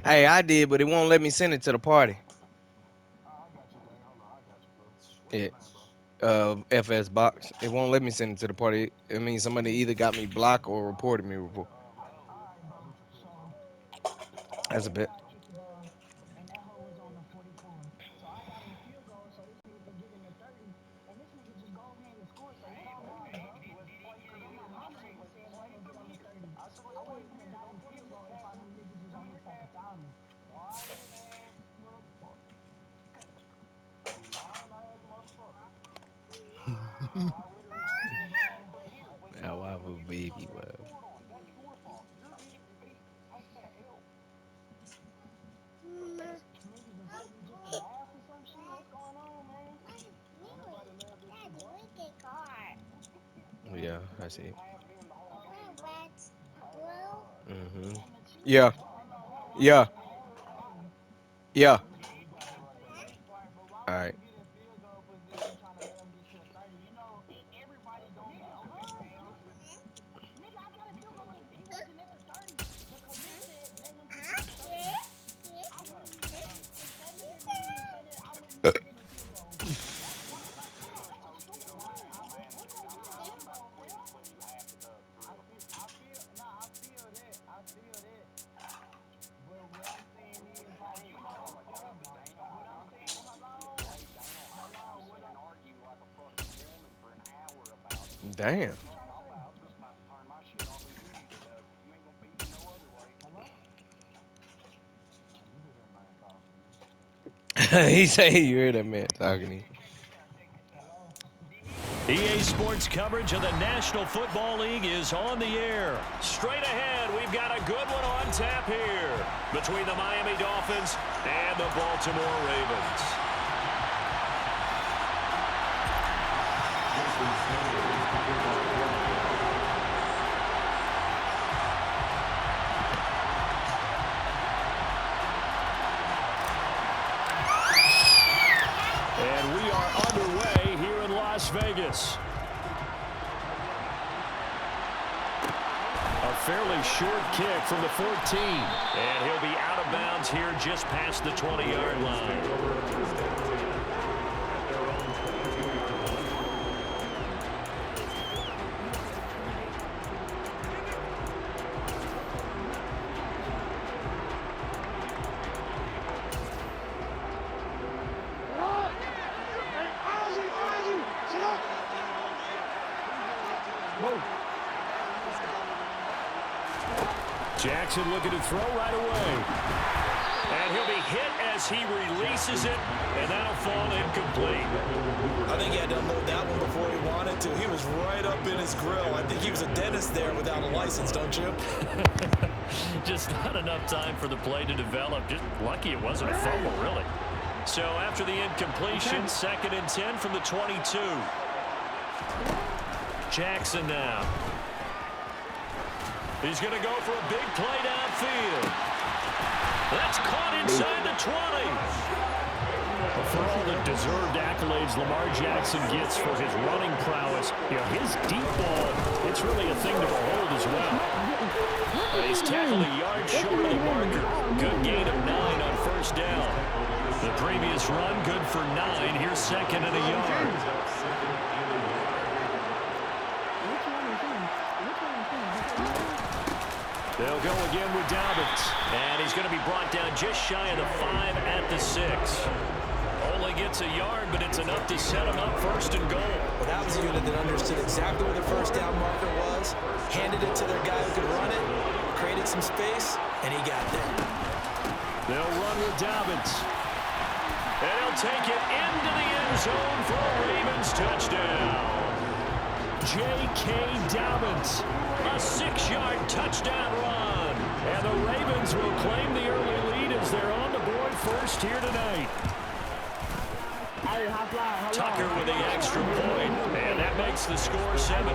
Hey, I did, but it won't let me send it to the party. Yeah. FS box. It won't let me send it to the party. It means somebody either got me blocked or reported me. That's a bit. Now I have a baby. Well. Yeah, I see. Mm-hmm. Yeah, yeah, yeah. All right. Damn. He say you heard that man talking to you. EA Sports coverage of the National Football League is on the air. Straight ahead, we've got a good one on tap here between the Miami Dolphins and the Baltimore Ravens. And we are underway here in Las Vegas. A fairly short kick from the 14. And he'll be out of bounds here just past the 20-yard line. Jackson looking to throw right away. And he'll be hit as he releases it, and that'll fall incomplete. I think he had to unload that one before he wanted to. He was right up in his grill. I think he was a dentist there without a license, don't you? Just not enough time for the play to develop. Just lucky it wasn't a fumble, really. So after the incompletion, 2nd and 10 from the 22. Jackson now. He's going to go for a big play downfield. That's caught inside the 20. For all the deserved accolades Lamar Jackson gets for his running prowess, his deep ball, it's really a thing to behold as well. He's tackled a yard short of the marker. Good gain of 9 on 1st down. The previous run, good for 9. Here's 2nd and a yard. They'll go again with Dobbins. And he's going to be brought down just shy of the 5 at the 6. Only gets a yard, but it's enough to set him up 1st and goal. Well, that was a unit that understood exactly where the 1st down marker was, handed it to their guy who could run it, created some space, and he got there. They'll run with Dobbins. And he'll take it into the end zone for a Ravens touchdown. J.K. Dobbins, a 6-yard touchdown run. And the Ravens will claim the early lead as they're on the board first here tonight. Tucker with the extra point, and that makes the score 7-0.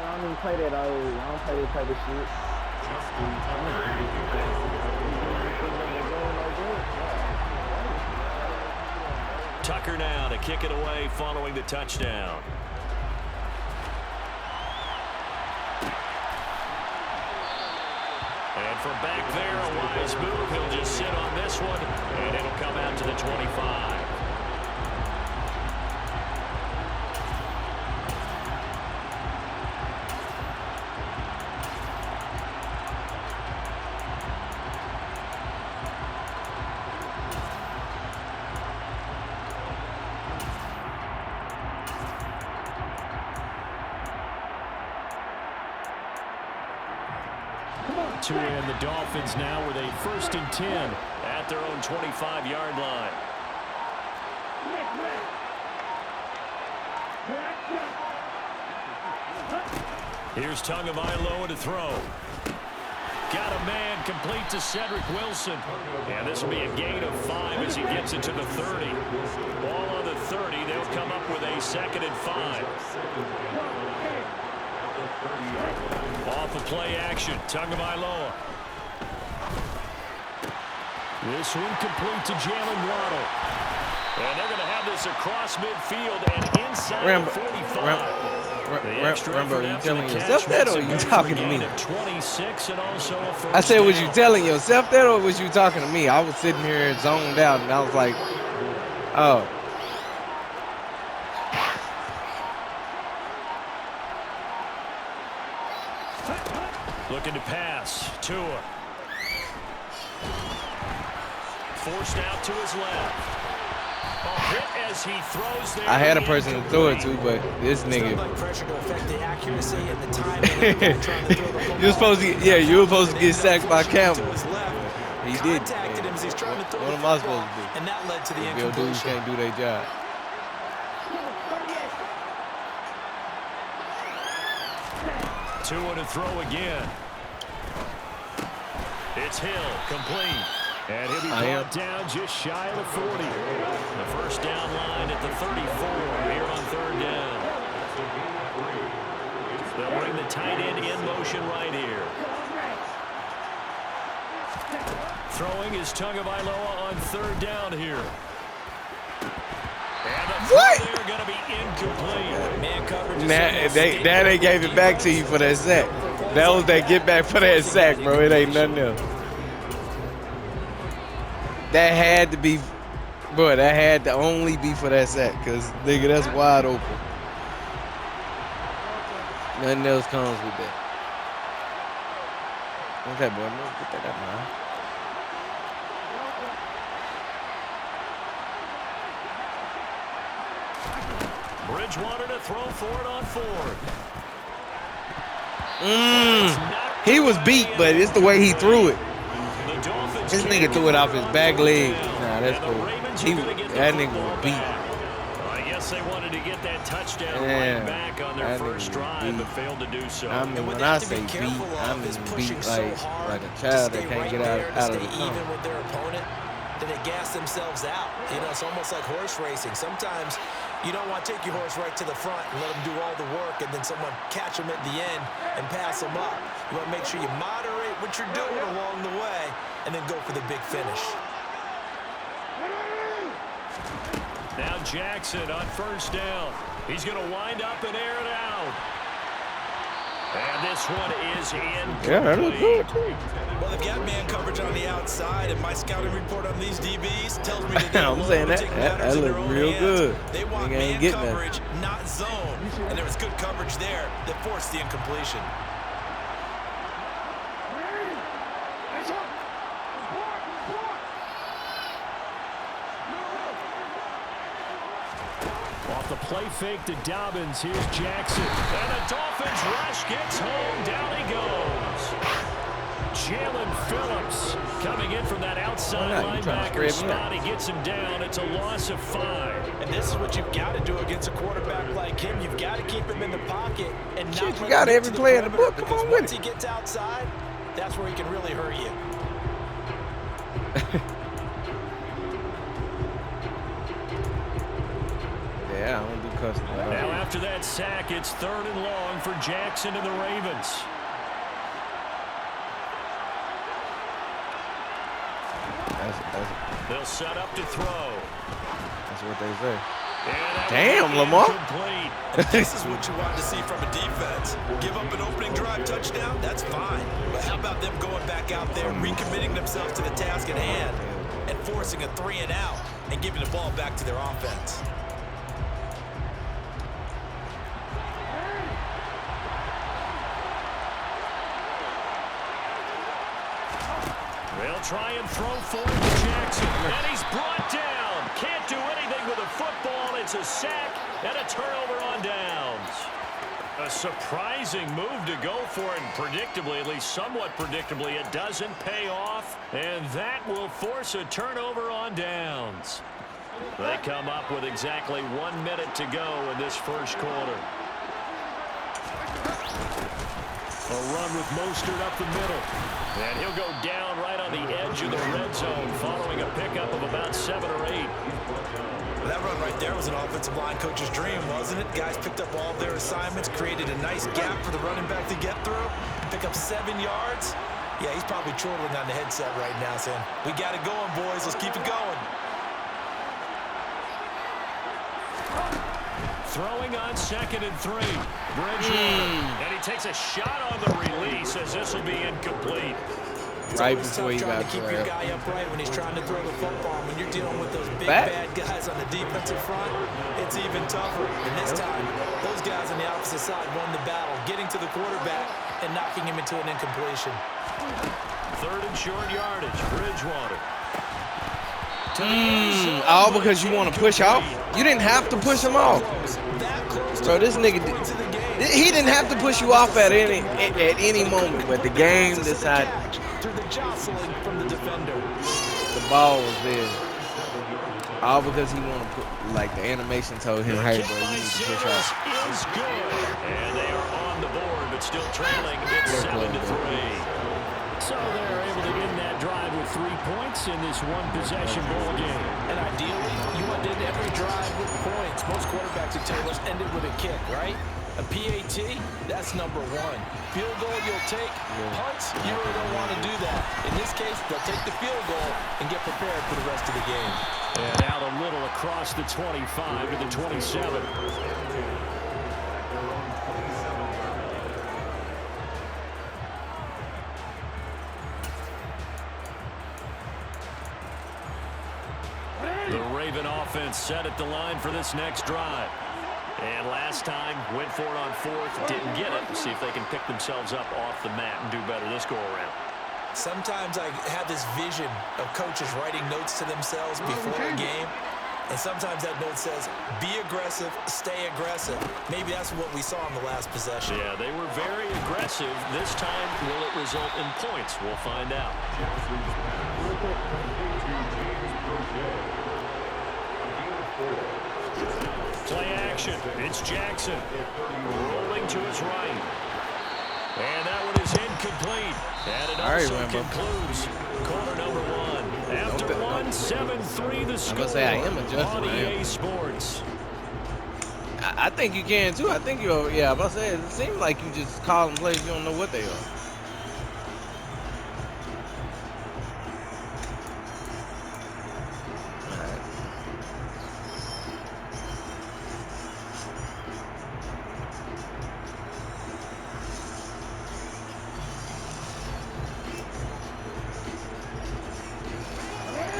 I don't even play that old. I don't play that type of shit. kicker now to kick it away following the touchdown. And from back there, a wise move. He'll just sit on this one, and it'll come out to the 25. To end the Dolphins now with a 1st and 10 at their own 25-yard line. Here's Tagovailoa to throw. Got a man complete to Cedric Wilson. And this will be a gain of 5 as he gets it to the 30. Ball on the 30. They'll come up with a 2nd and 5. Off of play action, Tagovailoa. This one complete to Jalen Waddle. And they're going to have this across midfield and inside the 45. Rambo, you telling yourself that or you talking to me? 26 and also a first I said, was down. you telling yourself that or was you talking to me? I was sitting here zoned out and I was like, oh. Looking to pass. Tua. Forced out to his left. A hit as he throws there. I had a person to throw it to, but this nigga. Like pressure to affect the accuracy and the timing. You're supposed to, yeah, you were supposed to get sacked by Campbell. To his left. He did. Contacted him as he's trying to throw What the am I football, supposed to do? and that led to the Bill dudes incompletion. can't do their job. Tua to throw again. It's Hill, complete. And he'll be brought down just shy of the 40. The first down line at the 34 here on 3rd down. They'll bring the tight end in motion right here. Throwing is Tagovailoa on 3rd down here. And the What? throw there going to be incomplete. Man coverage. Now they gave it back to you for that sack. That was that get back for that sack, bro. It ain't nothing else. That had to be, bro, that had to only be for that sack, because, nigga, that's wide open. Nothing else comes with that. Okay, boy, I'm gonna get that up now. Bridgewater to throw for it on 4th. He was beat, but it's the way he threw it. The Dolphins This nigga threw it off his back leg. Nah, that's cool. That nigga was beat. I guess they wanted to get that touchdown Yeah, right back on their that first nigga drive, beat. but failed to do so. I mean, when I say beat, I mean beat like a child that can't get out of the car. Even with their opponent, then they gas themselves out. You know, it's almost like horse racing. Sometimes you don't want to take your horse right to the front and let them do all the work and then someone catch them at the end and pass them up. You want to make sure you moderate what you're doing along the way and then go for the big finish. Now Jackson on 1st down. He's going to wind up and air it out. And this one is incomplete. Yeah, that looked good, too. Well, they've got man coverage on the outside, and my scouting report on these DBs tells me that I'm saying that looked real good. They want Nigga ain't man getting coverage, not zone. And there was good coverage there that forced the incompletion. Off the play fake to Dobbins. Here's Jackson. And the Dolphins rush gets home. Down he goes. Jalen Phillips coming in from that outside linebacker spot. He gets him down. It's a loss of 5. And this is what you've got to do against a quarterback like him. You've got to keep him in the pocket and not Shit, you let got him get every to the play in the perimeter, book. Come because on with once it. he gets outside, that's where he can really hurt you. Yeah, I don't do cussing. Now after that sack, it's 3rd and long for Jackson and the They'll set up to throw. That's what they say. And Damn, Lamar. incomplete. This is what you want to see from a defense. Give up an opening drive touchdown, that's fine. But how about them going back out there, recommitting themselves to the task at hand, and forcing a 3 and out, and giving the ball back to their offense? They'll try and throw forward to Jackson. And he's brought down. Can't do anything with a football. It's a sack and a turnover on downs. A surprising move to go for it. And predictably, at least somewhat predictably, it doesn't pay off. And that will force a turnover on downs. They come up with exactly 1 minute to go in this first quarter. A run with Mostert up the middle. And he'll go down right on the edge of the red zone following a pickup of about 7 or 8. That run right there was an offensive line coach's dream, wasn't it? Guys picked up all their assignments, created a nice gap for the running back to get through, pick up 7 yards. Yeah, he's probably chortling on the headset right now saying, we got it going, boys. Let's keep it going. Throwing on 2nd and 3. Bridgewater. And he takes a shot on the release as this will be incomplete. It's Right always before tough you trying got to keep your grabbed. guy upright when he's trying to throw the football. When you're dealing with those big, Back. bad guys on the defensive front, it's even tougher. And this time, those guys on the opposite side won the battle, getting to the quarterback and knocking him into an incompletion. 3rd and short yardage. Bridgewater. All because you want to push off? You didn't have to push him off. That close So this nigga, to the game. he didn't have to push you off at any moment, but the game decided Through the jostling from the defender. the ball was there. All because he wanted to put, like the animation told him, hey, bro, you need to push off. Is good. And they are on the board, but still trailing. It's 7-3. So they're able to end that drive with 3 points in this one-possession ball game. And ideally, you want to end every drive with points. Most quarterbacks would tell us end it with a kick, right? A PAT, that's number 1. Field goal you'll take. Punts, you really don't want to do that. In this case, they'll take the field goal and get prepared for the rest of the game. And out a little across the 25 to the 27. The Raven offense set at the line for this next drive. And last time, went for it on 4th, didn't get it. See if they can pick themselves up off the mat and do better this go-around. Sometimes I have this vision of coaches writing notes to themselves before a game. And sometimes that note says, be aggressive, stay aggressive. Maybe that's what we saw in the last possession. Yeah, they were very aggressive. This time, will it result in points? We'll find out. Play action. It's Jackson. Rolling to his right. And that one is incomplete. And it also concludes quarter number 1. After 7-3 the score. I'm gonna say I am adjusting. On EA Sports. I think you can too. I think you're. Yeah, I'm about to say it seems like you just call them plays. You don't know what they are.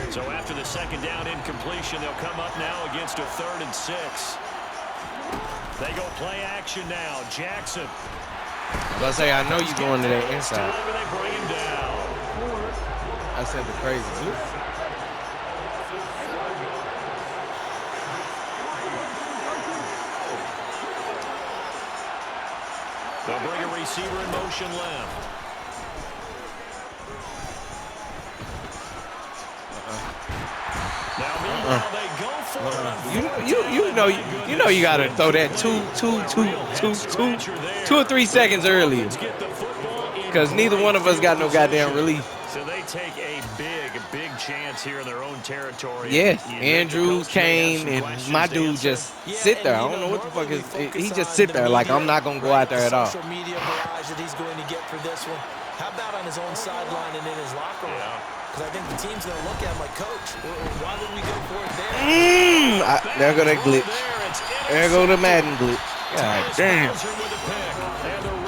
So after the 2nd down incompletion, they'll come up now against a 3rd and 6. They go play action now. Jackson. I'm about to say I know you're going to that inside. They bring him down. I said the crazy. They'll bring a receiver in motion left. Now, meanwhile, they go for it. You know you gotta throw that two or 3 seconds earlier, because neither one of us got no goddamn relief. So they take a big chance here in their own territory. Yes, Andrews came and my dude just sit there. I don't know what the fuck he just sit there like I'm not gonna go out there at all. Social media barrage that he's going to get for this one. How about on his own sideline and in his locker room? Because I think the team's going to look at him like, Coach, why did we go for it there? There go that glitch. There go the Madden glitch. God damn.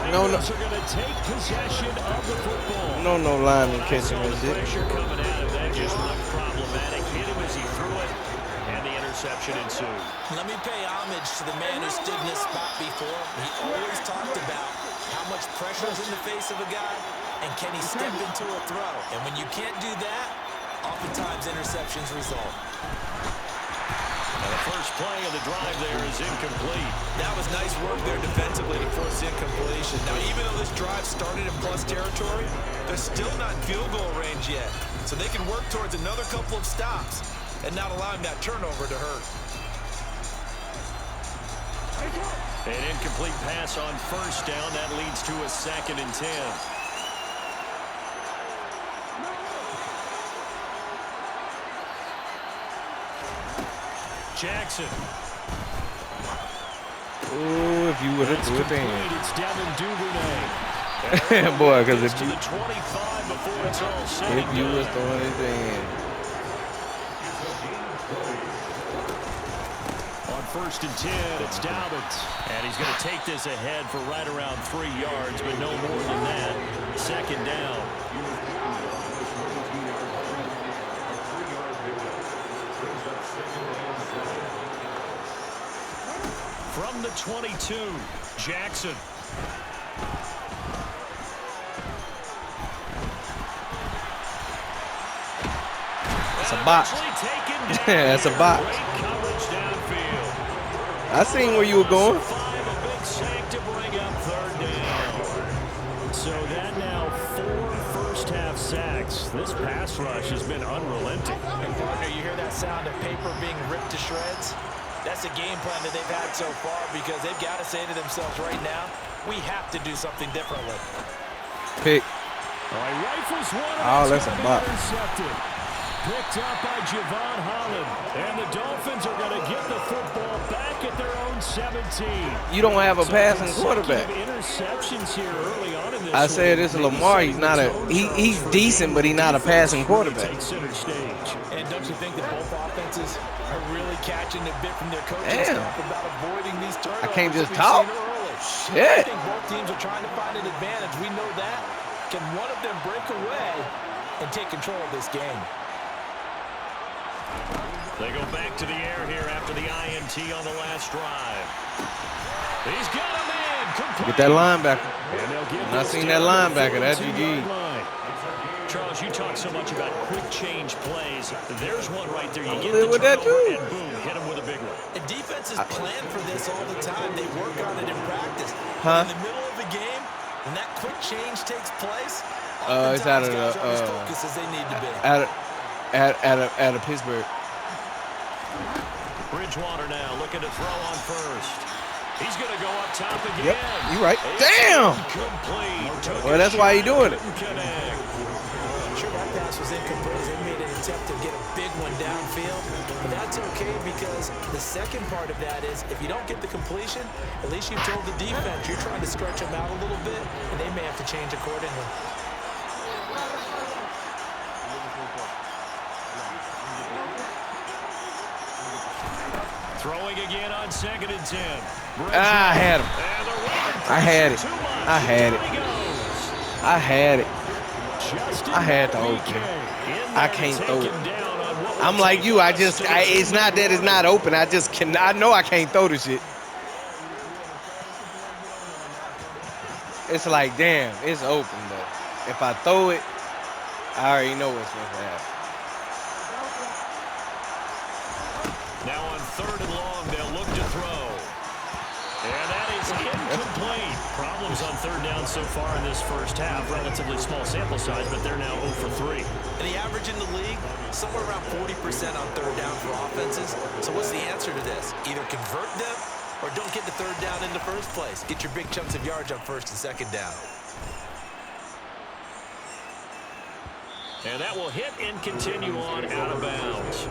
No, no. Are going to take possession of the football. No lineman catching that shit. Pressure coming out of that just looked problematic. Hit him as he threw it, and the interception ensued. Let me pay homage to the man who stood in this spot before. He always talked about how much pressure is in the face of a guy, and can he step into a throw? And when you can't do that, oftentimes interceptions result. Now the first play of the drive there is incomplete. That was nice work there defensively to force incompletion. Now, even though this drive started in plus territory, they're still not in field goal range yet. So they can work towards another couple of stops and not allowing that turnover to hurt. An incomplete pass on first down. That leads to a 2nd and 10. Jackson. Oh, if you would have threw it in. It's Devin Duvernay. Boy, because if To you the 25 before it's all said and was done. throwing it in. On 1st and 10, it's Dobbins. And he's going to take this ahead for right around 3 yards, but no more than that. 2nd down. From the 22, Jackson. That's a box. That's a box. I seen where you were going. So that now 4 first-half sacks. This pass rush has been unrelenting. And partner, you hear that sound of paper being ripped to shreds? That's a game plan that they've had so far because they've got to say to themselves right now, we have to do something differently. Pick. All right, rifles one. Oh, that's a box. Picked up by Javon Holland. And the Dolphins are going to get the football back at their own 17. You don't have a passing quarterback. Interceptions here early on in this I said it's Lamar. He's not a he's decent, but he's not a passing quarterback. And don't you think that both offenses are really catching a bit from their coaching Damn. staff about avoiding these turnovers? I can't just that we've talk. seen early? Shit. I think both teams are trying to find an advantage. We know that. Can one of them break away and take control of this game? They go back to the air here after the INT on the last drive. He's got a man. Complete. Get that linebacker. And they'll give When I this seen down that to the linebacker, that's 42-yard GG. line. Charles, you talk so much about quick change plays. There's one right there. You get live the with that turnover too. and boom, hit him with a big one. And defenses plan for this all the time. They work on it in practice. Huh? In the middle of the game, when that quick change takes place, It's out of guys the aren't as focused as they need to be. out of Pittsburgh. Bridgewater now looking to throw on first. He's going to go up top again. Yep, you right. Damn. Complete. Well, that's why he doing it. Sure, that pass was incomplete. They made an attempt to get a big one downfield. But that's okay because the second part of that is if you don't get the completion, at least you've told the defense you're trying to stretch them out a little bit, and they may have to change accordingly. Throwing again on 2nd and 10. I had him. I had it. I had it. I had it. I had to open it. I can't throw it. I'm like you. It's not that it's not open. I know I can't throw this shit. It's like, damn, it's open, but if I throw it, I already know what's going to happen. Now on 3rd and long, they'll look to throw. And that is incomplete. Problems on 3rd down so far in this first half. Relatively small sample size, but they're now 0 for 3. And the average in the league, somewhere around 40% on 3rd down for offenses. So what's the answer to this? Either convert them or don't get the 3rd down in the first place. Get your big chunks of yards on 1st and 2nd down. And that will hit and continue on out of bounds.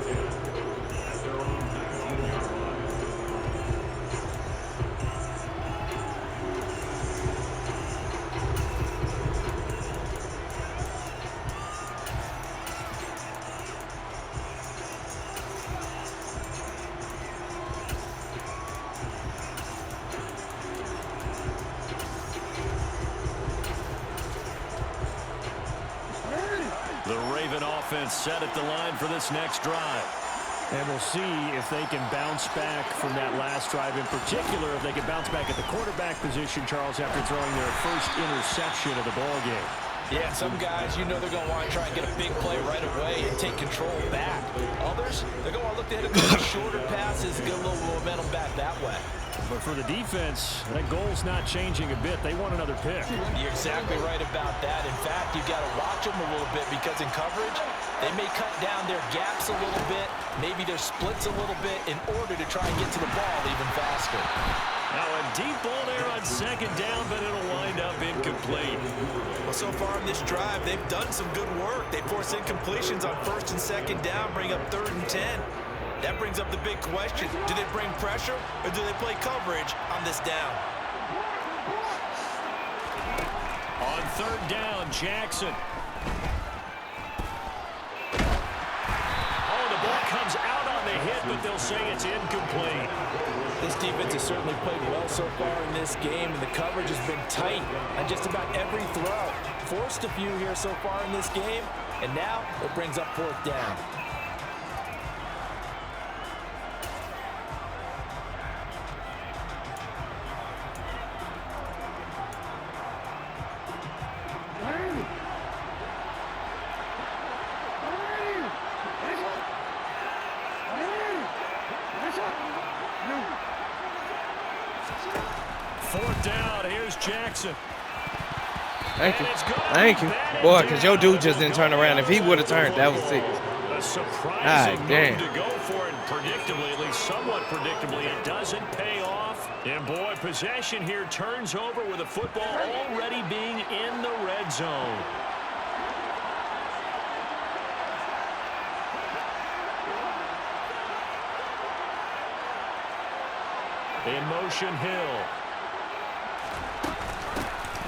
The Raven offense set at the line for this next drive. And we'll see if they can bounce back from that last drive. In particular, if they can bounce back at the quarterback position, Charles, after throwing their first interception of the ballgame. Yeah, some guys, you know they're going to want to try and get a big play right away and take control back. Others, they're going to look to hit a couple shorter passes, get a little momentum back that way. But for the defense, that goal's not changing a bit. They want another pick. You're exactly right about that. In fact, you've got to watch them a little bit because in coverage, they may cut down their gaps a little bit, maybe their splits a little bit in order to try and get to the ball even faster. Now a deep ball there on second down, but it'll wind up incomplete. Well, so far in this drive, they've done some good work. They force incompletions on first and second down, bring up 3rd and 10. That brings up the big question. Do they bring pressure or do they play coverage on this down? On 3rd down, Jackson. Oh, the ball comes out on the hit, but they'll say it's incomplete. This defense has certainly played well so far in this game, and the coverage has been tight on just about every throw. Forced a few here so far in this game, and now it brings up 4th down. Jackson. Thank you. Thank you. Boy, because your dude just didn't turn around. If he would have turned, that was 6. A surprising damn. move to go for it predictably, at least somewhat predictably. It doesn't pay off. And boy, possession here turns over with the football already being in the red zone. In motion, Hill.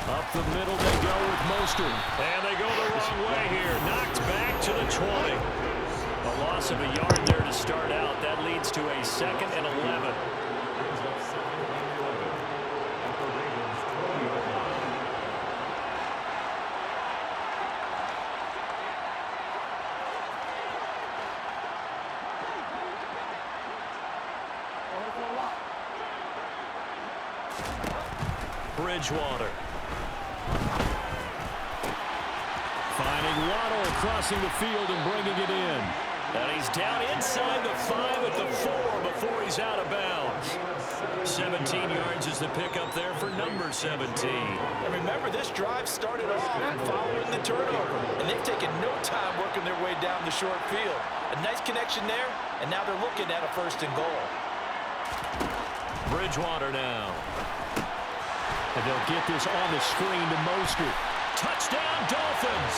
Up the middle they go with Mostert. And they go the wrong way here. Knocked back to the 20. A loss of a yard there to start out. That leads to a 2nd and 11. Bridgewater. Finding Waddle crossing the field and bringing it in. And he's down inside the 5 at the 4 before he's out of bounds. 17 yards is the pickup there for number 17. And remember, this drive started off following the turnover. And they've taken no time working their way down the short field. A nice connection there, and now they're looking at a 1st and goal. Bridgewater now. And they'll get this on the screen to Mostert. Touchdown, Dolphins.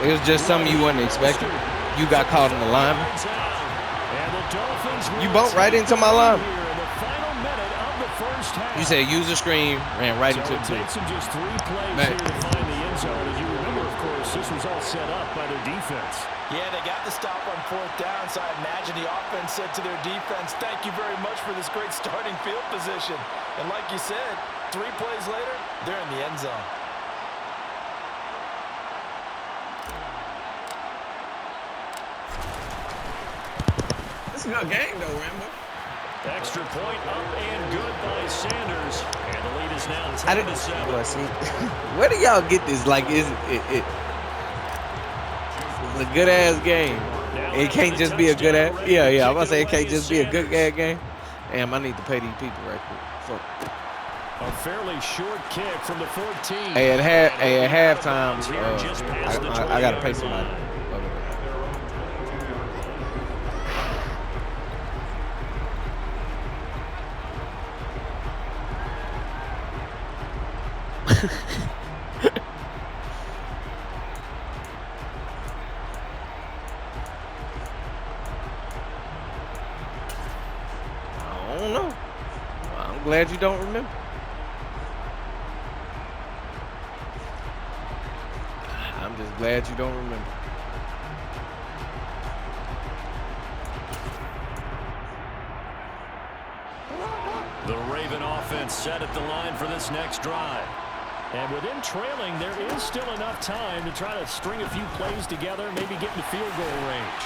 It was just something you wasn't expecting. You got caught in the lineman. You bumped right into my lineman. You said use the screen, ran right into the two. Takes them just 3 plays here to find the end zone. As you remember, of course, this was all set up by their defense. Yeah, they got the stop on 4th down, so I imagine the offense said to their defense, thank you very much for this great starting field position. And like you said, 3 plays later, they're in the end zone. This is a good game, though, Rambo. Extra point up and good by Sanders. And the lead is now 10-7. Boy, see, where do y'all get this? Like, it's a good-ass game. It can't just be a good-ass. Yeah, I'm about to say it can't just be a good-ass game. Damn, I need to pay these people right quick. Fuck. A fairly short kick from the 14. Hey, at halftime, I got to pay somebody. I don't know. I'm glad you don't remember. I'm just glad you don't remember. The Raven offense set at the line for this next drive. And with him trailing, there is still enough time to try to string a few plays together, maybe get into field goal range.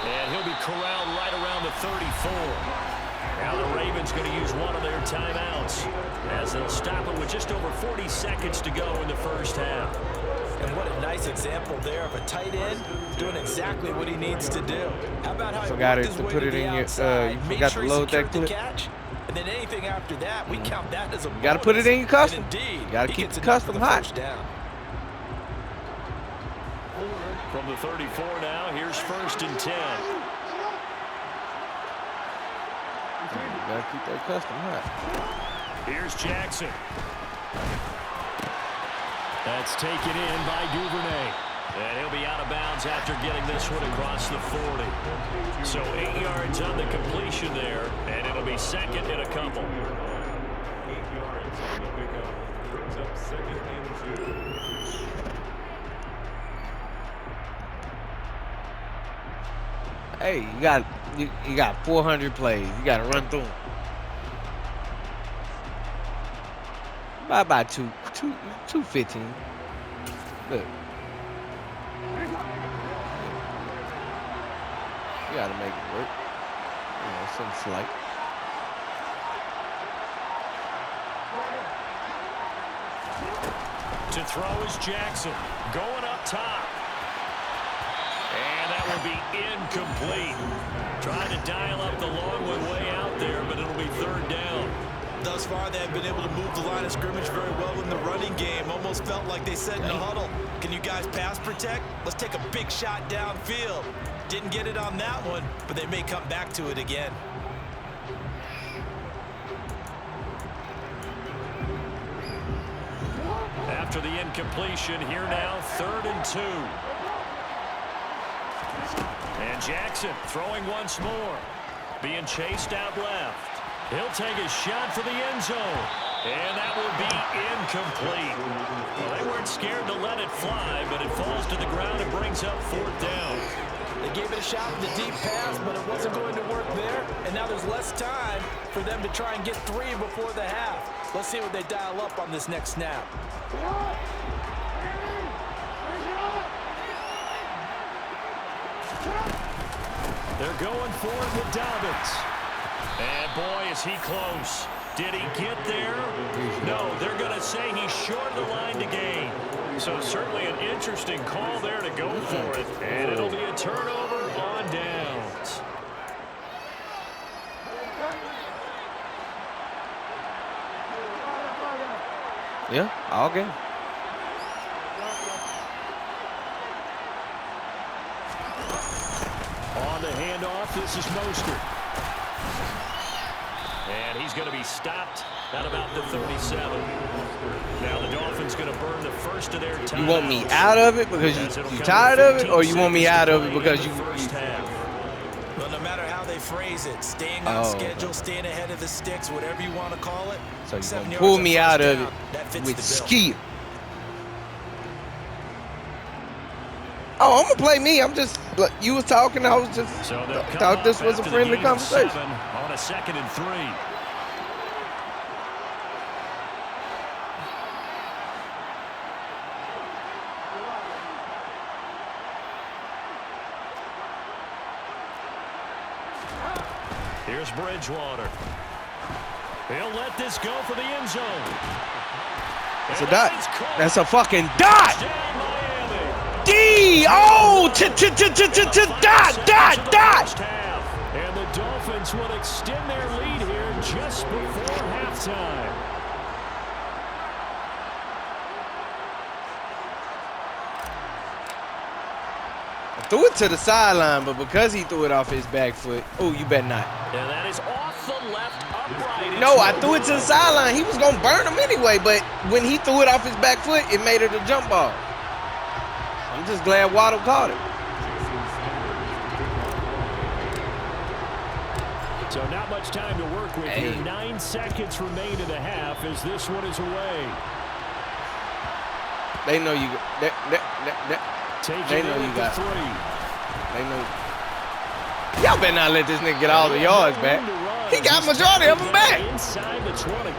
And he'll be corralled right around the 34. Now the Ravens going to use one of their timeouts as they'll stop it with just over 40 seconds to go in the first half. And what a nice example there of a tight end doing exactly what he needs to do. How about how he Forgot worked it his to way put to it the in your. outside, You made forgot sure to he load that secured the clip. catch, and then anything after that, we count that as a bonus. You got to put it in your custom. And indeed, You got to he keep gets the enough for custom the hot. first down. From the 34 now, here's 1st and 10. You got to keep that custom hot. Here's Jackson. That's taken in by Duvernay. And he'll be out of bounds after getting this one across the 40. So 8 yards on the completion there, and it'll be 2nd and a couple. 8 yards on the pickup. Brings up 2nd and 2. Hey, you got 400 plays. You got to run through them. About 215. Look. You got to make it work. You know, some slight. To throw is Jackson. Going up top. And that will be incomplete. Trying to dial up the long one way out there, but it'll be 3rd down. Thus far, they have been able to move the line of scrimmage very well in the running game. Almost felt like they said in the huddle, can you guys pass protect? Let's take a big shot downfield. Didn't get it on that one, but they may come back to it again. After the incompletion, here now, 3rd and 2. And Jackson throwing once more. Being chased out left. He'll take a shot for the end zone. And that will be incomplete. Well, they weren't scared to let it fly, but it falls to the ground and brings up 4th down. They gave it a shot with the deep pass, but it wasn't going to work there. And now there's less time for them to try and get 3 before the half. Let's see what they dial up on this next snap. They're going for it with Dobbins. And boy, is he close. Did he get there? No, they're going to say he's short of the line to gain. So certainly an interesting call there to go for it. And it'll be a turnover on downs. Yeah, all game. On the handoff, this is Mostert. And he's going to be stopped at about the 37. Now the Dolphins going to burn the first of their timeouts. You want me out of it because you tired of it, or you want me out of it because you Well, no matter how they phrase it, staying on schedule, staying ahead of the sticks, whatever you want to call it. So you're going to pull me out of it with skill. Oh, I'm going to play me. I'm just, look, you was talking, I was just, thought this was a friendly conversation. On a 2nd and 3. Here's Bridgewater. He'll let this go for the end zone. It's a dot. That's a fucking dot. D. Oh, dot. And the Dolphins will extend their lead here just before halftime. Threw it to the sideline, but because he threw it off his back foot, oh, you better not. And that is off the left upright. No, I threw it to the sideline. He was going to burn him anyway, but when he threw it off his back foot, it made it a jump ball. I'm just glad Waddle caught it. So not much time to work with here. 9 seconds remain in the half as this one is away. They know you. They know you got 3. They know. Y'all better not let this nigga get all the yards back. He got majority of them back. Inside the 20.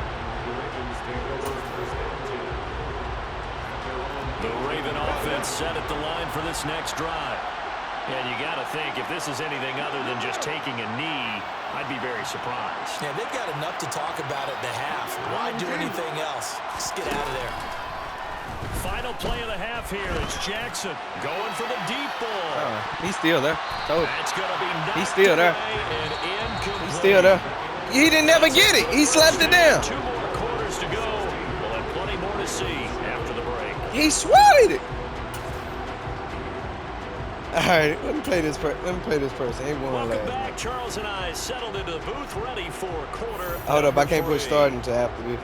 The Raven offense set at the line for this next drive. And you got to think, if this is anything other than just taking a knee, I'd be very surprised. Yeah, they've got enough to talk about at the half. Why do anything else? Just get out of there. Final play of the half here. It's Jackson going for the deep ball. He's still there. That's going to be he's still there. He's still there. He didn't never get it. He slapped it down. 2 more quarters to go. We'll have plenty more to see after the break. He swatted it. All right, let me play this person. Ain't one Welcome last. back. Charles and I settled into the booth, ready for quarter. Hold up, I can't push start until after this.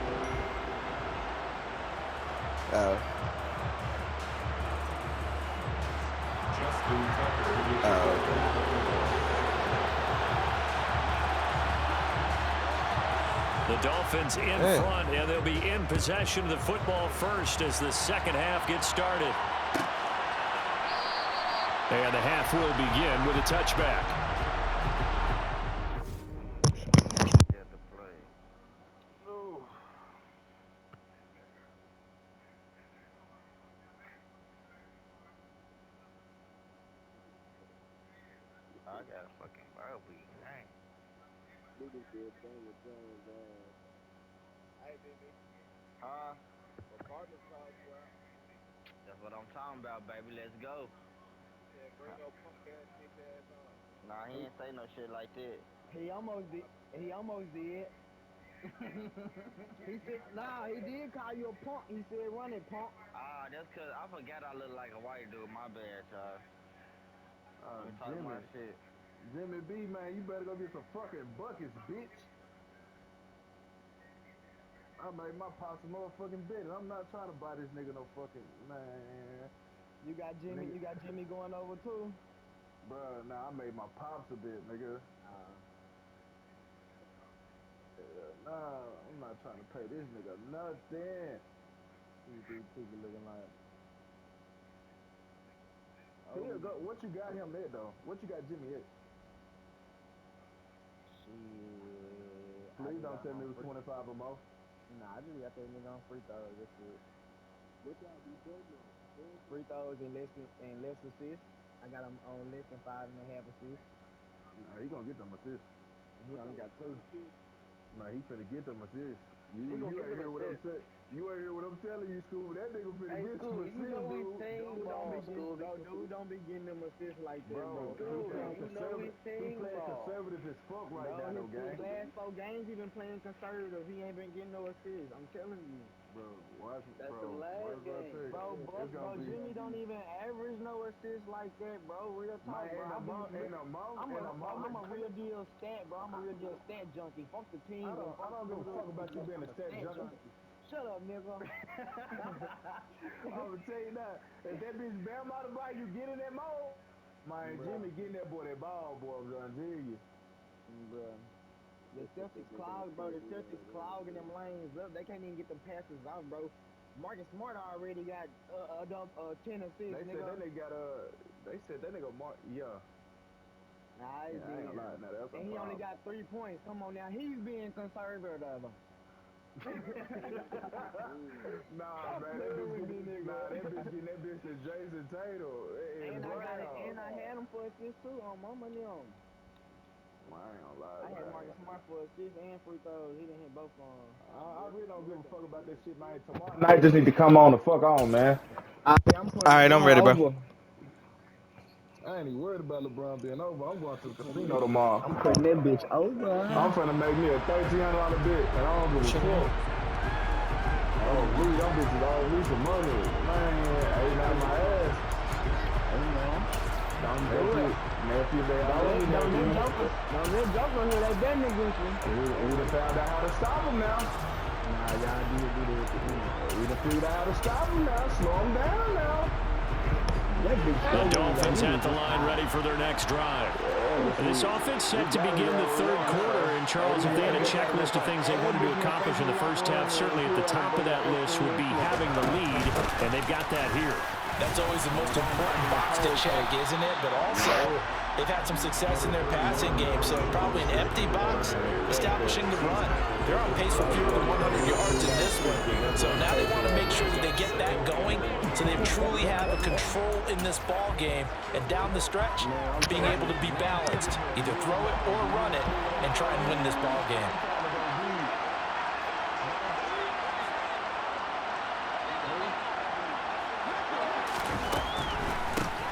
The Dolphins in front, and they'll be in possession of the football first as the second half gets started. And the half will begin with a touchback. I got a fucking barbie. Dang. Huh? That's what I'm talking about, baby. Let's go. Nah, he ain't say no shit like that. He almost did. He said, nah, he did call you a punk. He said, run it, punk. Ah, that's cause I forgot I look like a white dude. My bad, y'all. Talking my shit. Jimmy B, man, you better go get some fucking buckets, bitch. I made my pops a motherfucking bid. I'm not trying to buy this nigga no fucking, man. You got Jimmy going over too? Bruh, nah, I made my pops a bid, nigga. Nah, I'm not trying to pay this nigga nothing. These people looking like. What you got him at, though? What you got Jimmy at? Shit. Please don't tell me it was 25 or more. Nah, I just got that nigga on free throws. That's it. What y'all be doing though? Free throws and less assists. I got him on less than 5.5 assists. Nah, he gonna get them assists. He only got 2. Nah, he finna get them assists. You ain't hear what I'm saying. You ain't hear what I'm telling you, Scooby. That nigga finna get some assists, dude. Dude, don't be getting them assists like that, bro. He playing conservative as fuck right now, though, gang. His last 4 games he been playing conservative. He ain't been getting no assists. I'm telling you. Bro, watch me, That's bro. the last game. Bro, Jimmy don't even average no assists like that, bro. Real talk, bro. I'm a real deal stat, bro. I'm a real deal stat junkie. Fuck the team. I don't give a fuck about you being a stat junkie. Shut up, nigga. I'm gonna tell you that. If that bitch Bam out of ball, you get in that mode. Man, Jimmy getting that boy that ball, boy. I'm gonna tell you. Bro. The Celtics clog, bro. The Celtics clogging them lanes up. They can't even get them passes out, bro. Marcus Smart already got 10 assists. They said that nigga Mark. Yeah. Nah, I ain't gonna lie. Now that's and he only got 3 points. Come on now, he's being conservative. Nah, man, that bitch getting that bitch to Jason Tatum. And I had him for assists too on my money on. I ain't gonna lie. I had Marcus Smart for assists and free throws. He didn't hit both of them. I really don't give a fuck about that shit, man. Tomorrow night just need to come on the fuck on, man. All right, I'm ready, bro. I ain't even worried about LeBron being over. I'm going to the casino tomorrow. I'm putting that bitch over. I'm finna make me a $1,300 bet, and I don't give a fuck. Oh, we them bitches all lose some money. Man, ain't out my ass. Don't do it. Nephew, they all in there. Don't let Joker hear that bet against me. We done found out how to stop him now. Nah, y'all did do that. We done figured out how to stop him now. Slow him down now. The Dolphins at the line ready for their next drive. This offense set to begin the third quarter. And Charles, if they had a checklist of things they wanted to accomplish in the first half, certainly at the top of that list would be having the lead, and they've got that here. That's always the most important box to check, isn't it? But also, they've had some success in their passing game, so probably an empty box establishing the run. They're on pace for fewer than 100 yards in this one. So now they want to make sure that they get that going so they truly have a control in this ball game, and down the stretch, being able to be balanced, either throw it or run it, and try and win this ball game.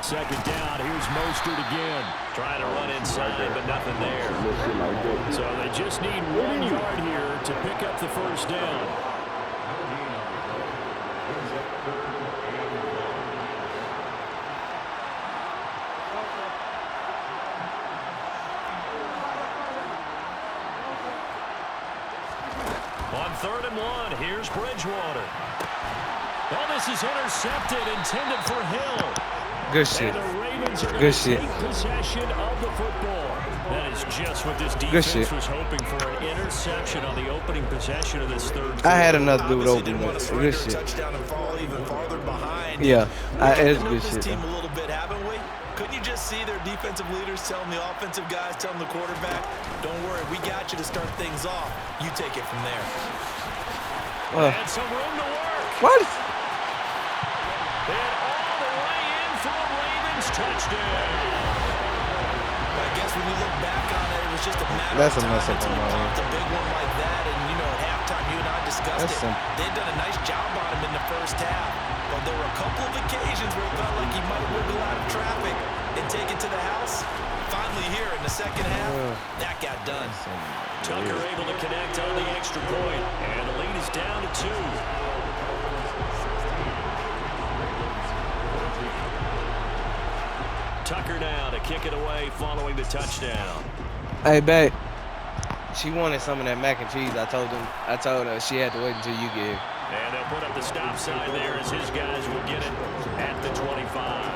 Second down, here's Mostert again. Trying to run inside, but nothing there. So they just need 1 yard here to pick up the first down. On 3rd and 1, here's Bridgewater. Oh, this is intercepted, intended for Hill. Good shit. And the Ravens are Good going to shit. take possession of the football. That is just what this defense was hoping for, an interception on the opening possession of this third quarter. I had another dude open up. Good shit. Touchdown and fall even farther behind. Yeah, it's good this shit. team a little bit, haven't we? Couldn't you just see their defensive leaders telling the offensive guys, telling the quarterback, don't worry, we got you to start things off. You take it from there. And some room to work. What? And all the way in for a Ravens touchdown. I guess when you look back on it, it was just a matter That's of a time mess up until on you my popped a big one like that. And, you know, at halftime, you and I discussed That's it. simple. They'd done a nice job on him in the first half. But there were a couple of occasions where it felt like he might wiggle out of traffic and take it to the house. Finally here in the second half, that got done. Tucker able to connect on the extra point. And the lead is down to 2. Tucker now to kick it away following the touchdown. Hey, babe. She wanted some of that mac and cheese. I told her she had to wait until you give. And they'll put up the stop sign there as his guys will get it at the 25.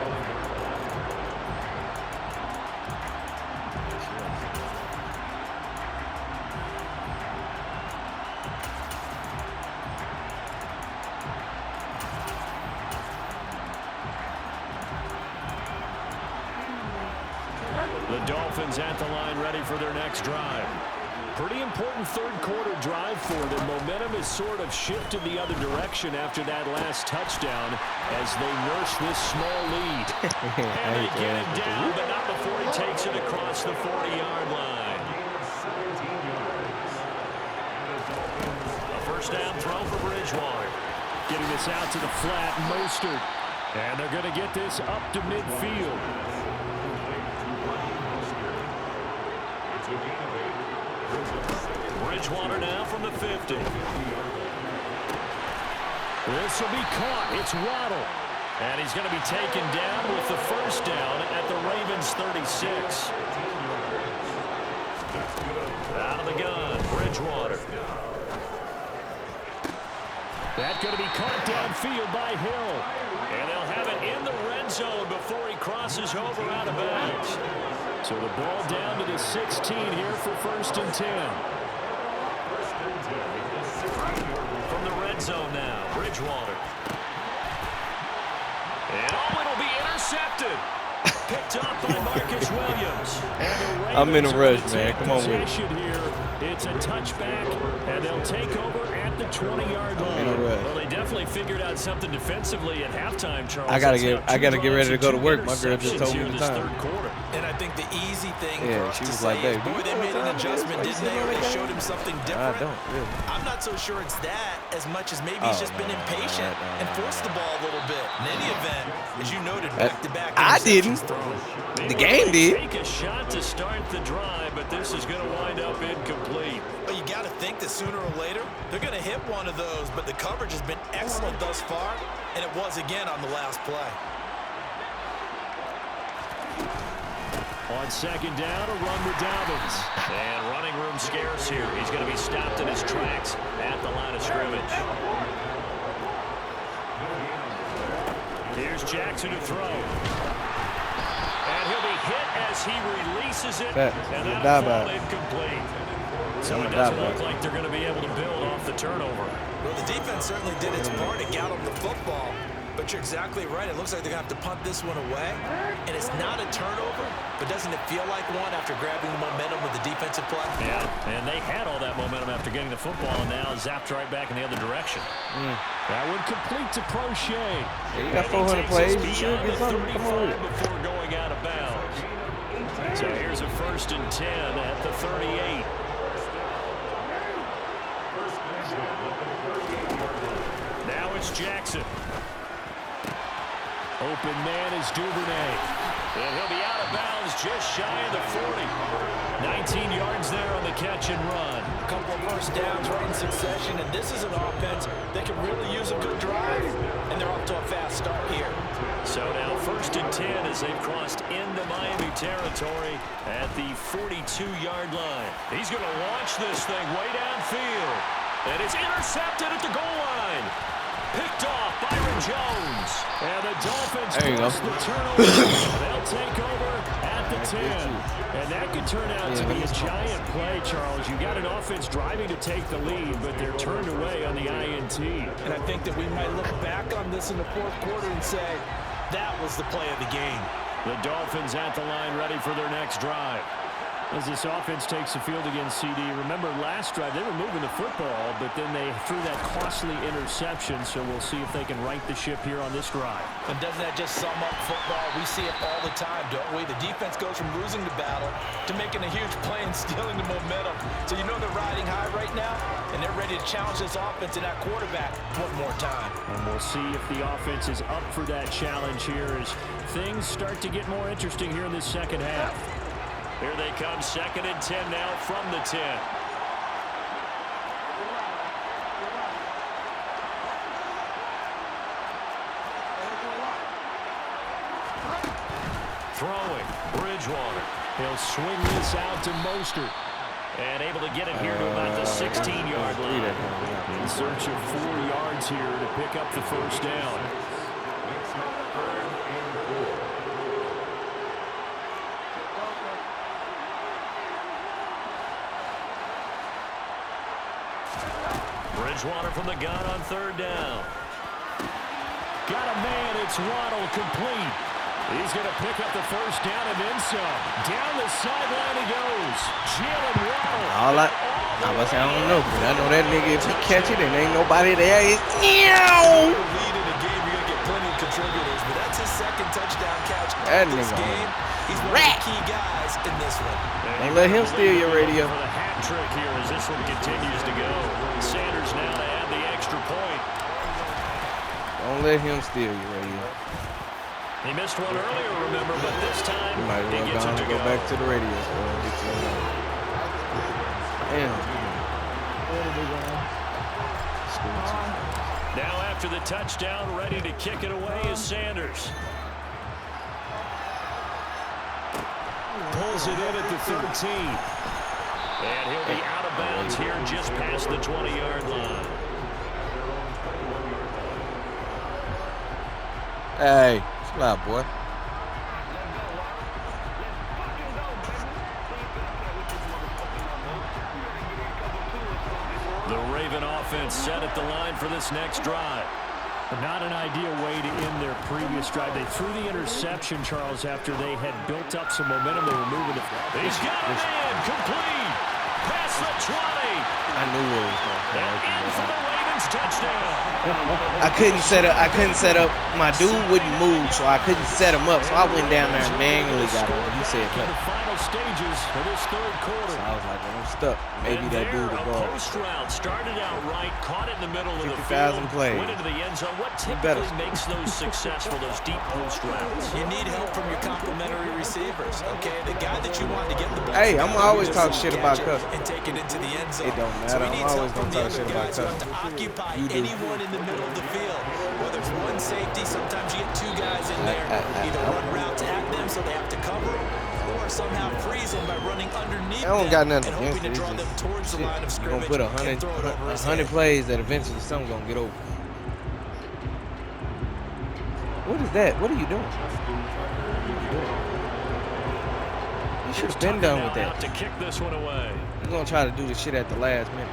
The Dolphins at the line ready for their next drive. Pretty important third quarter drive for them. Momentum has sort of shifted the other direction after that last touchdown as they nurse this small lead. And they get him down, but not before he takes it across the 40-yard line. A first down throw for Bridgewater. Getting this out to the flat, Mostert. And they're going to get this up to midfield. Bridgewater now from the 50. This will be caught. It's Waddle. And he's going to be taken down with the first down at the Ravens 36. Out of the gun, Bridgewater. That's going to be caught downfield by Hill. And they'll have it in the red zone before he crosses over out of bounds. So the ball down to the 16 here for 1st and 10. From the red zone now, Bridgewater. And it'll be intercepted. Picked up by Marcus Williams. And I'm in a rush, man. Come on with it. Here. It's a touchback, and they'll take over at the 20-yard line. Well, they definitely figured out something defensively at halftime, Charles. I gotta get ready to go to work. My girl just told me the time. And I think the easy thing Yeah, for us she to was say like, is, "Babe, boy, they made an adjustment, didn't they? Or they showed him something different. I don't, really. I'm not so sure it's that as much as maybe he's just been impatient and forced the ball a little bit. In any event, as you noted, back-to-back I didn't. thrown. The game did. Take a shot to start the drive, but this is going to wind up incomplete. But you got to think that sooner or later, they're going to hit one of those, but the coverage has been excellent thus far, and it was again on the last play. On second down, a run with Dobbins. And running room scarce here. He's going to be stopped in his tracks at the line of scrimmage. Here's Jackson to throw. And he'll be hit as he releases it. And that'll fall incomplete. So it doesn't look like they're going to be able to build off the turnover. Well, the defense certainly did its part to get on the football. But you're exactly right. It looks like they're going to have to punt this one away. And it's not a turnover, but doesn't it feel like one after grabbing the momentum with the defensive play? Yeah, and they had all that momentum after getting the football, and now zapped right back in the other direction. That would complete to Prochet. Yeah, you got 400 plays. You should get something. Come on with it. Before going out of bounds. So here's a 1st and 10 at the 38. Now it's Jackson. Open man is Duvernay. And he'll be out of bounds just shy of the 40. 19 yards there on the catch and run. A couple of first downs right in succession, and this is an offense that can really use a good drive. And they're off to a fast start here. So now 1st and 10 as they've crossed into Miami territory at the 42-yard line. He's going to launch this thing way downfield. And it's intercepted at the goal line. Picked off Byron Jones. And the Dolphins force the turnover. They'll take over at the 10. And that could turn out to be a giant play, Charles. You got an offense driving to take the lead, but they're turned away on the INT. And I think that we might look back on this in the 4th quarter and say, that was the play of the game. The Dolphins at the line ready for their next drive. As this offense takes the field against CD, remember last drive they were moving the football, but then they threw that costly interception, so we'll see if they can right the ship here on this drive. And doesn't that just sum up football? We see it all the time, don't we? The defense goes from losing the battle to making a huge play and stealing the momentum. So you know they're riding high right now, and they're ready to challenge this offense and that quarterback one more time. And we'll see if the offense is up for that challenge here as things start to get more interesting here in this second half. Here they come, 2nd and 10 now from the 10. Throwing, Bridgewater. He'll swing this out to Mostert. And able to get it here to about the 16-yard line. In search of 4 yards here to pick up the first down. Bridgewater from the gun on 3rd down. Got a man, it's Waddle, complete. He's going to pick up the first down and then some. Down the sideline he goes. Jalen Waddle. I don't know, but I know that nigga, if he catch it and ain't nobody there, it's meow. Lead in a game, you're going to get plenty of contributors, but that's his 2nd touchdown catch That of this nigga. game. He's one of the key guys in this one. Don't let him steal your radio. For the hat trick here as this one continues to go. Sanders now to add the extra point. Don't let him steal your radio. He missed one earlier, remember, but this time You might he well gets it to go back to the radio store and get you Now after the touchdown, ready to kick it away is Sanders. Pulls it in at the 13. And he'll be out of bounds here just past the 20-yard line. Hey, chill out, boy. The Raven offense set at the line for this next drive. Not an ideal way to end their previous drive. They threw the interception, Charles, after they had built up some momentum. They were moving the He's got it in, complete. Past the 20. I knew it was going to And in for the Ravens touchdown. I couldn't set up. My dude wouldn't move, so I couldn't set him up. So I went down there and manually got him. He said, In the final stages of this 3rd quarter. So I was like, well, I'm stuck. Maybe that dude will go. A post route started out right, caught it in the middle of the 50,000 field, plays. went into the end zone. What typically makes those successful, those deep post routes? You need help from your complementary receivers, okay? The guy that you want to get the ball. Hey, I'm always talking shit about Custom. And take it into the end zone. It don't matter. So he I'm needs always help from gonna the talk other shit about guys who have to Custom. occupy You do. anyone in the middle of the field. Whether it's one safety, sometimes you get 2 guys in there. Either run routes at them so they have to cover them, or somehow freeze them by running underneath I don't them got nothing and hoping against to it. draw them It's towards just the line of shit. You're scrimmage gonna put and throw it over his 100 head. plays that eventually something gonna get over. What is that? What are you doing? You should have been done with that. To kick this one away. You're gonna try to do the shit at the last minute.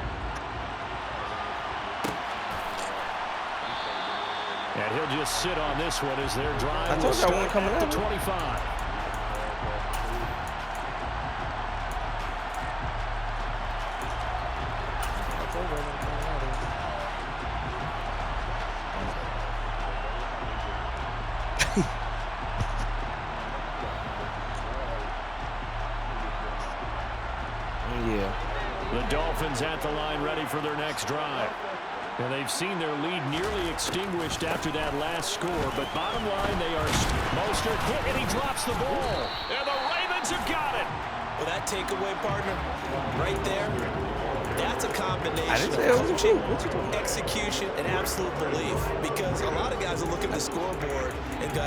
And he'll just sit on this one as their drive. I told you I wasn't coming at out. the 25. Yeah. The Dolphins at the line ready for their next drive. And they've seen their lead nearly extinguished after that last score. But bottom line, they are Mostert hit and he drops the ball. And the Ravens have got it. Well, that takeaway, partner, right there, that's a combination I didn't say of it was coaching, a what you doing? execution, and absolute belief. Because a lot of guys will look at the scoreboard and go,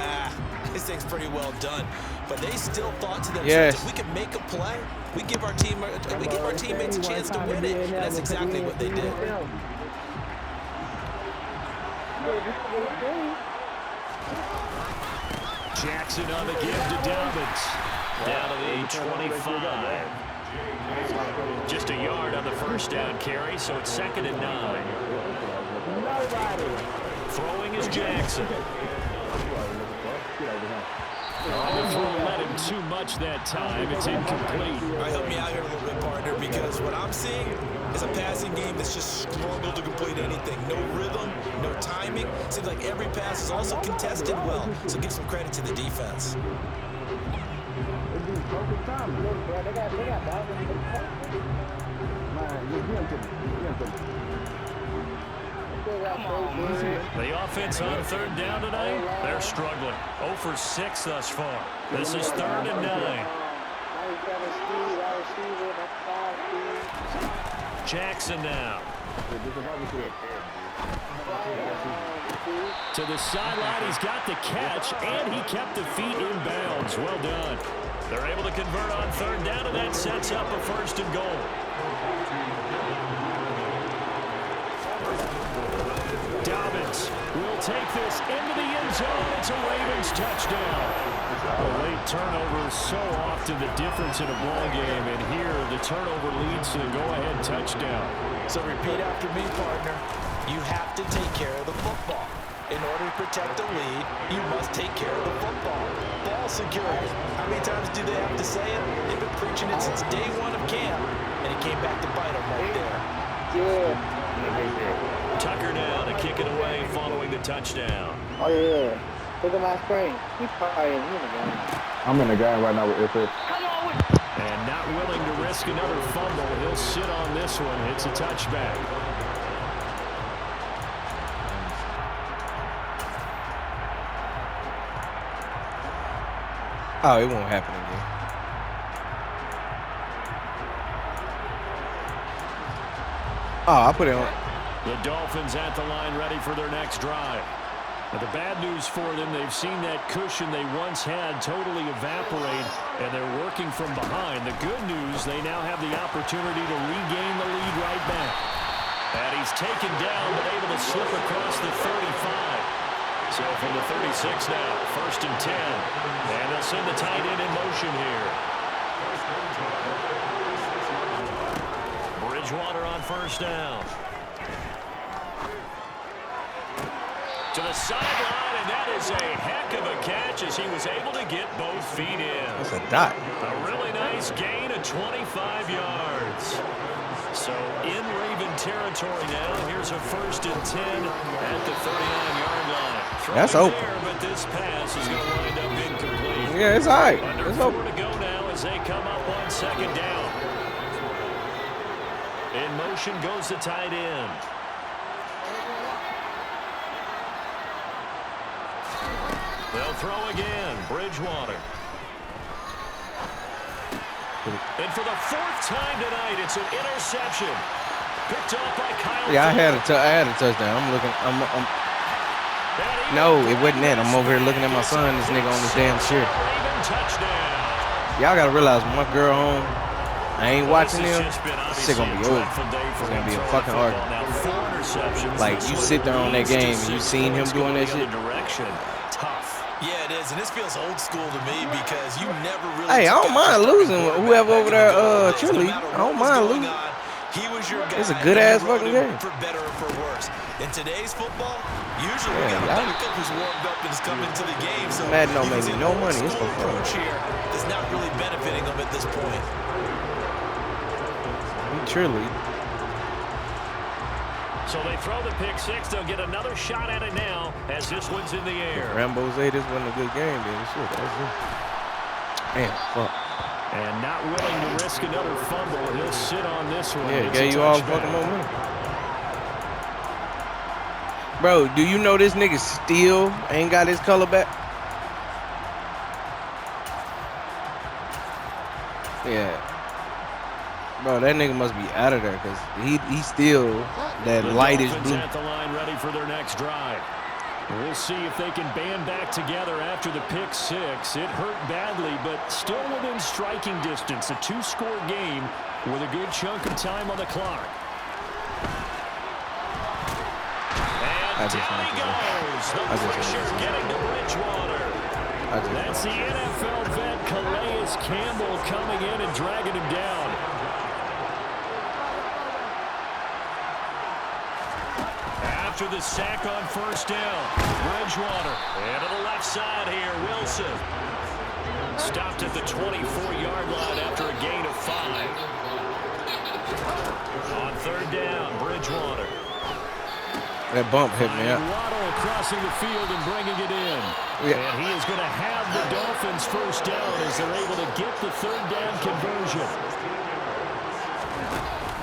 this thing's pretty well done. But they still thought to themselves, if we can make a play, we give our teammates a chance to win it. And that's exactly what they did. Jackson on the give to Dobbins. Down to the 25. Just a yard on the first down carry, so it's 2nd and 9. Throwing is Jackson. The throw led him too much that time. It's incomplete. All right, help me out here a little bit, partner, because what I'm seeing is a passing game that's just struggled to complete anything. No rhythm, no timing. Seems like every pass is also contested well, so give some credit to the defense. The offense on 3rd down tonight, they're struggling. 0 for 6 thus far. This is 3rd and 9. Jackson now. To the sideline, he's got the catch, and he kept the feet in bounds. Well done. They're able to convert on 3rd down, and that sets up a 1st and goal. Dobbins will take this into the end zone. It's a Ravens touchdown. A late turnover is so often the difference in a ball game, and here the turnover leads to the go-ahead touchdown. So repeat after me, partner. You have to take care of the football. In order to protect the lead, you must take care of the football. Ball security. How many times do they have to say it? They've been preaching it since day 1 of camp, and it came back to bite them right there. Tucker now to kick it away following the touchdown. Oh, yeah. Look at my screen. He's probably in the game. I'm in the game right now with FX. And not willing to risk another fumble. He'll sit on this one. It's a touchback. Oh, it won't happen again. Oh, I put it on. The Dolphins at the line ready for their next drive. But the bad news for them, they've seen that cushion they once had totally evaporate, and they're working from behind. The good news, they now have the opportunity to regain the lead right back. And he's taken down, but able to slip across the 35. So from the 36 now, 1st and 10. And they'll send the tight end in motion here. Bridgewater on 1st down. To the sideline, and that is a heck of a catch as he was able to get both feet in. That's a dot. A really nice gain of 25 yards. So in Raven territory now. Here's a 1st and 10 at the 39-yard line. That's open. There, but this pass is going to wind up incomplete. Yeah, it's all right. Under It's 4 open. to go now as they come up on 2nd down. In motion goes the tight end. They'll throw again. Bridgewater. And for the 4th time tonight, it's an interception. Picked up by Kyle. Yeah, I had a touchdown. I'm looking. No, it wasn't that. I'm over here looking at my son. This nigga on this damn shit. Y'all gotta realize when my girl home, I ain't watching them. This shit gonna be over. It's gonna be a fucking argument. Like you sit there on that game and you seen him doing that shit. Tough. Yeah, it is, and this feels old school to me because you never really. Hey, I don't mind losing whoever over there cheerleading. I don't mind losing. He was your guy. It's a good ass fucking game. For better or for worse. In today's football, Usually we got a backup who's warmed up and has come into the game. So Madden don't make me no money. It's for fun. Approach here is not really benefiting them at this point. Truly. So they throw the pick six. They'll get another shot at it now as this one's in the air. Rambo say this wasn't a good game, then shit. That's it. Damn, fuck. And not willing to risk another fumble. He'll sit on this one. Yeah, gave you all fucking momentum. Bro, do you know this nigga still ain't got his color back? Yeah. Bro, that nigga must be out of there because he still that lightish blue. At the line ready for their next drive. We'll see if they can band back together after the pick six. It hurt badly, but still within striking distance. A two-score game with a good chunk of time on the clock. And down he goes. The pressure getting to Bridgewater. That's the NFL vet Calais Campbell coming in and dragging him down. After the sack on first down, Bridgewater. And to the left side here, Wilson. Stopped at the 24-yard line after a gain of 5. On third down, Bridgewater. That bump hit me up. Waddle crossing the field and bringing it in. Yeah. And he is going to have the Dolphins first down as they're able to get the third down conversion.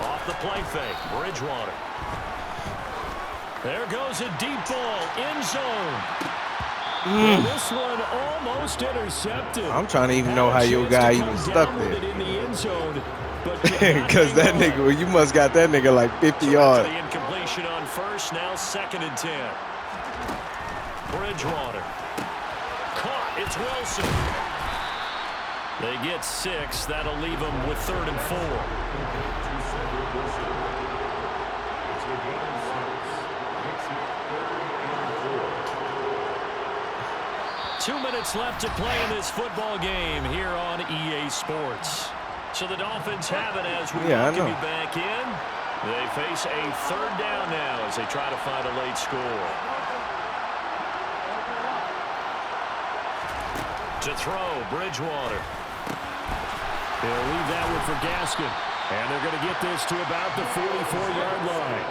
Off the play fake, Bridgewater. There goes a deep ball, end zone. Well, this one almost intercepted. I'm trying to even know how your guy even stuck there. Because that nigga, well, you must got that nigga like 50 yards. The incompletion on first, now 2nd and 10. Bridgewater. Caught, it's Wilson. They get 6, that'll leave them with 3rd and 4. 2 minutes left to play in this football game here on EA Sports. So the Dolphins have it as we welcome you back in. They face a 3rd down now as they try to find a late score. To throw, Bridgewater. They'll leave that one for Gaskin. And they're going to get this to about the 44-yard line.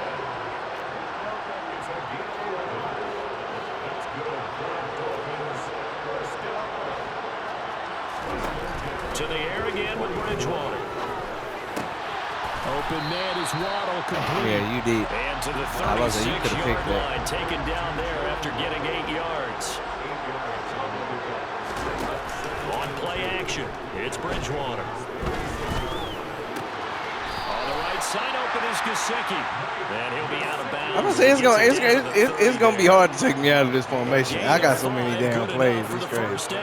To the air again with Bridgewater. Open net is Waddle complete. Yeah, you did. And to the 36-yard line, taken down there after getting 8 yards. On play action, it's Bridgewater. On the right side, open is Gesicki. And he'll be out of bounds. I'm gonna say it's gonna be hard to take me out of this formation. I got so many damn plays. It's crazy.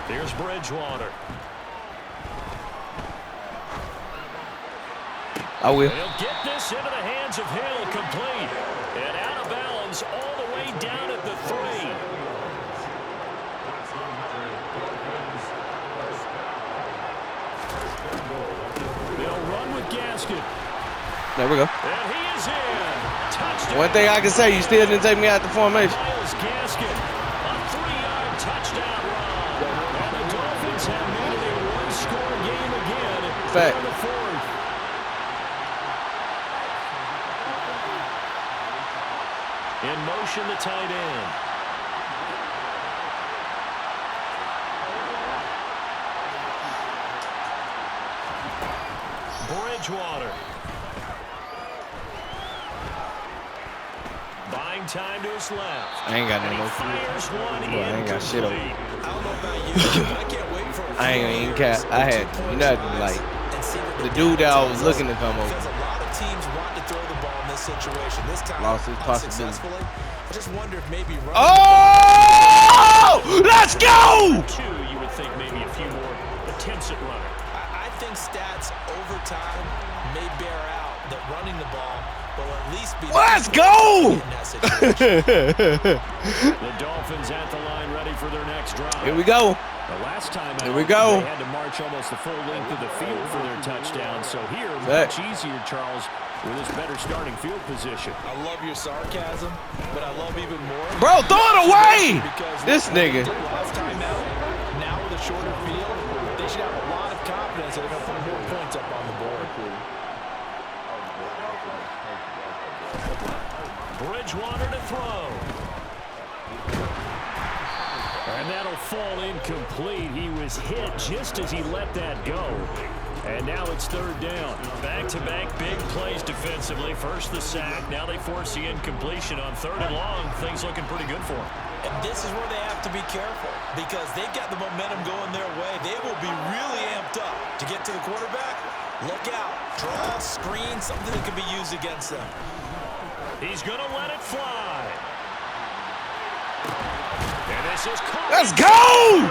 Here's Bridgewater. I will. He'll get this into the hands of Hill, complete. And out of bounds all the way down at the 3. They'll run with Gaskin. There we go. And he is in. Touchdown. One thing I can say, you still didn't take me out the formation. Miles Gaskin, a 3-yard touchdown run. And the Dolphins have made it a one-score game again. Fact. In the 4th. In motion, the tight end. Bridgewater. Buying time to his left. I ain't got no more food. Boy, I ain't got shit over. I don't know about you, but I can't wait for I ain't even cap. I had nothing like the dude that I was looking to come over. Because a lot of teams want to throw the ball in this situation. This time, Lost his possibility. unsuccessfully. I just wonder if maybe running. Oh! Let's go! 2, you would think maybe a few more attempts at running. I think stats over time may bear out that running the ball but will at least be Let's go! in that situation. The Dolphins at the line ready for their next drive. Here we go. The last time Here we go. they had to march almost the full length of the field for their touchdown. So here, That. much easier, Charles, with this better starting field position. I love your sarcasm, but I love even more. Bro, throw it away! Because This nigga. last time out, now with a shorter field, they should have a lot of confidence that they're going to put more points up on the board. Bridgewater to throw. And that'll fall incomplete. He was hit just as he let that go. And now it's third down. Back-to-back big plays defensively. First the sack. Now they force the incompletion on third and long. Things looking pretty good for them. And this is where they have to be careful because they've got the momentum going their way. They will be really amped up to get to the quarterback. Look out. Draw, screen, something that can be used against them. He's going to let it fly. And this is caught. Let's go!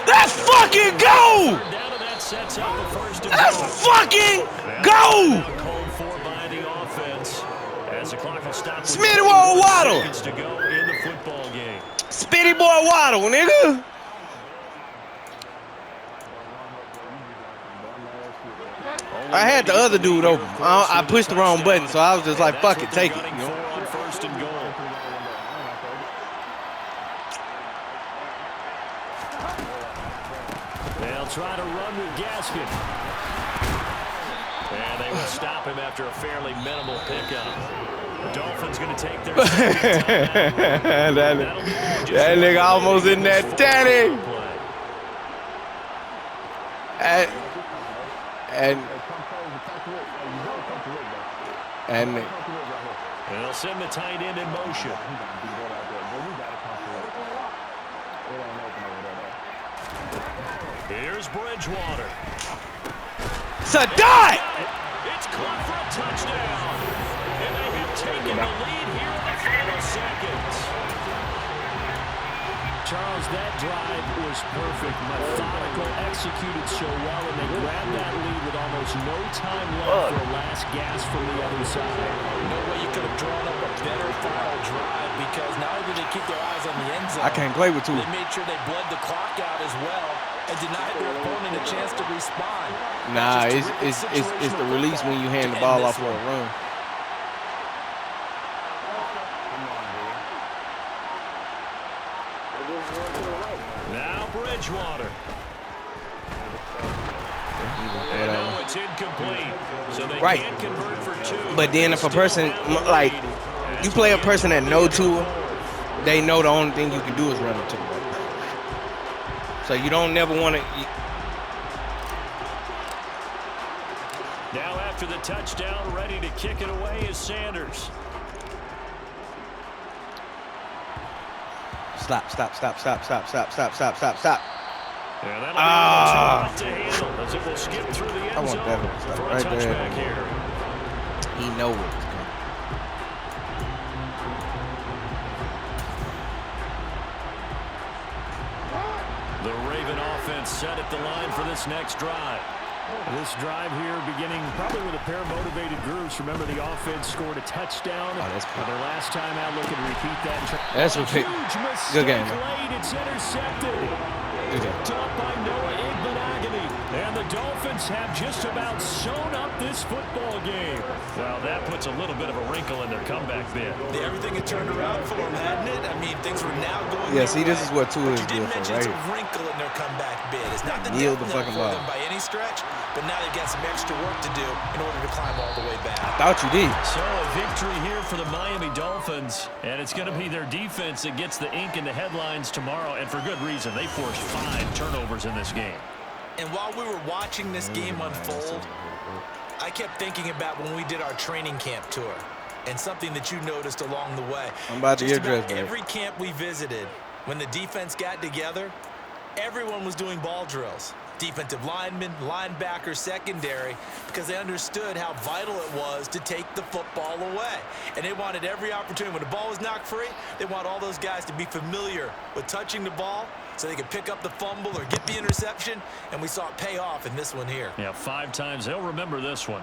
Let's fucking go! Down and that sets up the first and Let's goal. fucking go! Called for by the offense as the clock will stop. with Smitty Boy Waddle. seconds to go in the football game. Spitty boy Waddle, nigga. I had the other dude open. I pushed the wrong button, so I was just like, fuck it, take it. You know? On first and goal. They'll try to run with Gaskin. And they will stop him after a fairly minimal pickup. The Dolphins going to take their second that nigga almost in that daddy. And they'll send the tight end in motion. Here's Bridgewater. Sadat! It's caught for a touchdown. And they have taken the lead here in the final seconds. Charles, that drive was perfect. Methodical, executed so well, and they grabbed that lead with almost no time left for a last gasp from the other side. No way you could have drawn up a better final drive because not only did they keep their eyes on the end zone, I can't play with two. they made sure they bled the clock out as well and denied their opponent a chance to respond. Nah, it's the release when you hand the ball off for a run. Now Bridgewater. And no, it's incomplete. So they can't convert for two. But then if a person, like, you play a person that know Tua, they know the only thing you can do is run it to the right. So you don't never want to. Now after the touchdown, ready to kick it away is Sanders. Stop. And that'll be to handle as it will skip through the end zone for a right touchback there. here. He knows it's coming. The Raven offense set at the line for this next drive. This drive here beginning probably with a pair of motivated groups. Remember, the offense scored a touchdown. Their last time out, looking to repeat that. That's repeat. Good game. Late. It's intercepted. Dumped by Noah Igbenogany. And the Dolphins have just about sewn up this football game. Well, that puts a little bit of a wrinkle in their comeback bid. Everything had turned around for them, hadn't it? I mean, things were now going. Yeah, see, this is what Tua is good for, right? It's a wrinkle in their comeback bid. It's not the Yield the death fucking knell for ball. them by any stretch, but now they've got some extra work to do in order to climb all the way back. I thought you did. So a victory here for the Miami Dolphins, and it's going to be their defense that gets the ink in the headlines tomorrow, and for good reason. They forced 5 turnovers in this game. And while we were watching this game unfold, I kept thinking about when we did our training camp tour and something that you noticed along the way. I'm about to get dressed, man. Every camp we visited, when the defense got together, everyone was doing ball drills. Defensive linemen, linebackers, secondary, because they understood how vital it was to take the football away. And they wanted every opportunity. When the ball was knocked free, they want all those guys to be familiar with touching the ball so they could pick up the fumble or get the interception. And we saw it pay off in this one here. Yeah, 5 times. They'll remember this one.